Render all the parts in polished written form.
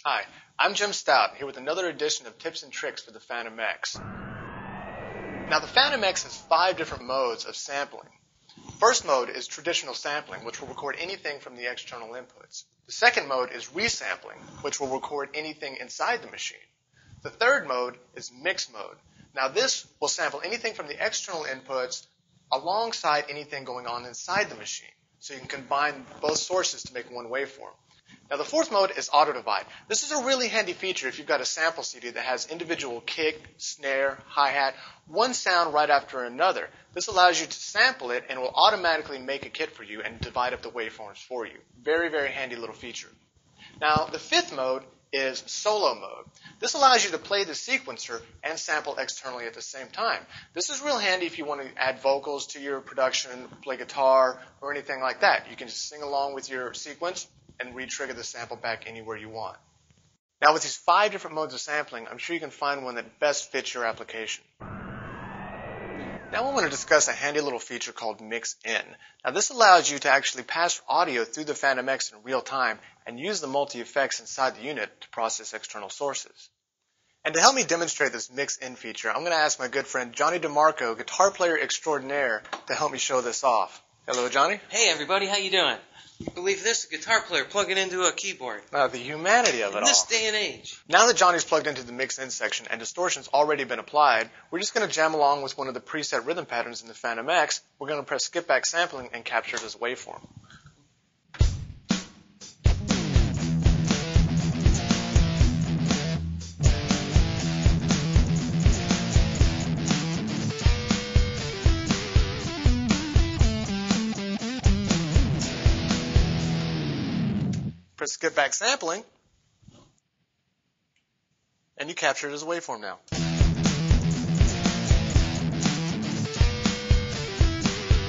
Hi, I'm Jim Stout, here with another edition of Tips and Tricks for the Fantom X. Now, the Fantom X has 5 different modes of sampling. First mode is traditional sampling, which will record anything from the external inputs. The second mode is resampling, which will record anything inside the machine. The third mode is mix mode. Now, this will sample anything from the external inputs alongside anything going on inside the machine. So you can combine both sources to make one waveform. Now, the fourth mode is auto divide. This is a really handy feature if you've got a sample CD that has individual kick, snare, hi-hat, one sound right after another. This allows you to sample it and will automatically make a kit for you and divide up the waveforms for you. Very, very handy little feature. Now, the fifth mode is solo mode. This allows you to play the sequencer and sample externally at the same time. This is real handy if you want to add vocals to your production, play guitar, or anything like that. You can just sing along with your sequence and re-trigger the sample back anywhere you want. Now, with these 5 different modes of sampling, I'm sure you can find one that best fits your application. Now I want to discuss a handy little feature called Mix In. Now, this allows you to actually pass audio through the Fantom X in real time and use the multi-effects inside the unit to process external sources. And to help me demonstrate this Mix In feature, I'm going to ask my good friend Johnny Demarco, guitar player extraordinaire, to help me show this off. Hello, Johnny. Hey, everybody. How you doing? You believe this? A guitar player plugging into a keyboard. The humanity of it all. In this day and age. Now that Johnny's plugged into the mix-in section and distortion's already been applied, we're just going to jam along with one of the preset rhythm patterns in the Fantom X. We're going to press skip back sampling and capture it as a waveform. Press skip back sampling, and you capture it as a waveform now.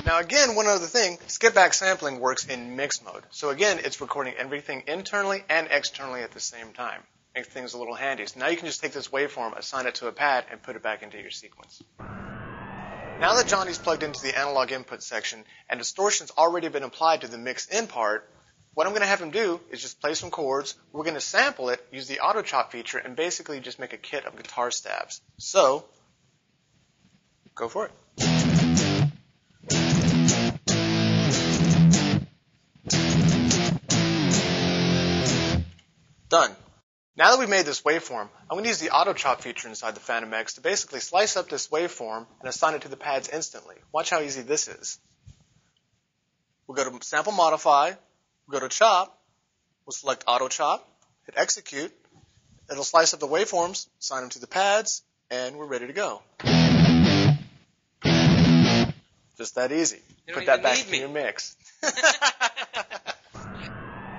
Now again, one other thing, skip back sampling works in mix mode. So again, it's recording everything internally and externally at the same time. Makes things a little handy. So now you can just take this waveform, assign it to a pad, and put it back into your sequence. Now that Johnny's plugged into the analog input section and distortion's already been applied to the mix in part, what I'm going to have him do is just play some chords. We're going to sample it, use the auto chop feature, and basically just make a kit of guitar stabs. So, go for it. Done. Now that we've made this waveform, I'm going to use the auto chop feature inside the Fantom X to basically slice up this waveform and assign it to the pads instantly. Watch how easy this is. We'll go to Sample Modify. We'll go to Chop, we'll select Auto Chop, hit Execute, it'll slice up the waveforms, assign them to the pads, and we're ready to go. Just that easy. Put that back in your mix.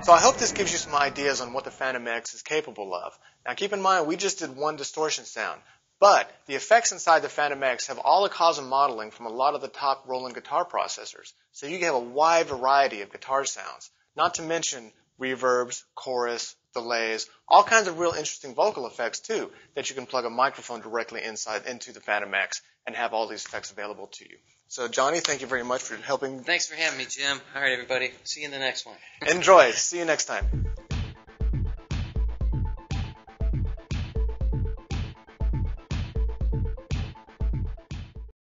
So I hope this gives you some ideas on what the Fantom X is capable of. Now keep in mind, we just did one distortion sound, but the effects inside the Fantom X have all the cause and modeling from a lot of the top Roland guitar processors, so you can have a wide variety of guitar sounds. Not to mention reverbs, chorus, delays, all kinds of real interesting vocal effects too, that you can plug a microphone directly into the Fantom X and have all these effects available to you. So Johnny, thank you very much for helping. Thanks for having me, Jim. All right, everybody. See you in the next one. Enjoy. See you next time.